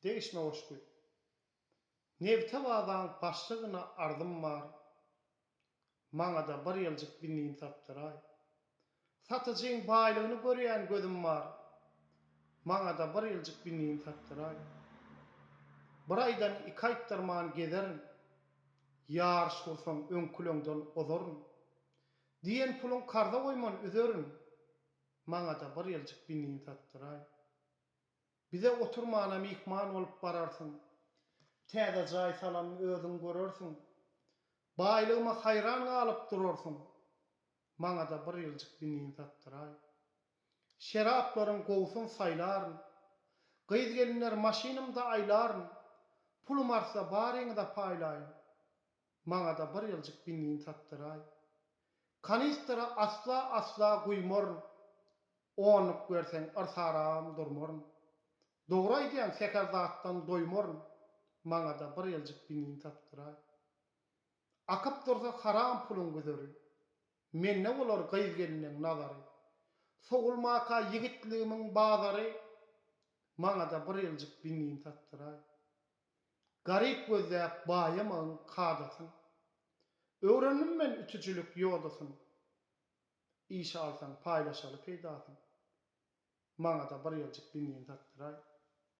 Değişme hoşguy. Nevtevadan başlığına ardım var. Maňa da bir ýyldyk binniň tapdyray. Satyjyň baýlygyny görýän gözüm var. Maňa da bir ýyldyk binniň tapdyray. Bir aýdan 2 aýtdyrman gezerin. Ýar şursaň öňkülüňden ozaryn. Diýen puluň karda goýman üzerin. Maňa da bir ýyldyk binniň tapdyray. Bize oturmana mihman olup bararsyň. Täze jaý salan özüň görersiň. Baýlygyma haýran galyp durarsyň. Maňa da bir ýyldyk binniň tapdyray. Şeraplaryň gowsun saýlaryn. Gyz gelinler maşinymda aýlaryn. Pulum arsa baryňy da paýlaýyn. Maňa da bir ýyldyk binniň tapdyray. Kanistra asla guýmaryn. Onyp görseň arsaram durmaryn. Dogry aýdýan şeker zatdan doýmaryn. Maňa da bir ýyldyk binniň tapdyray. Akyp dursa haram pulun güzeri. Menne bolar gyz geliniň nazary. Sogulmaka yigitligimiň bazary. Maňa da bir ýyldyk binniň tapdyray. Garip gözläp baýamyň kadasyn. Öwrendim men ütüjülük ýoldasyn. İş alsaň paýlaşaly peýdasyn. Maňa da bir ýyldyk binniň tapdyray.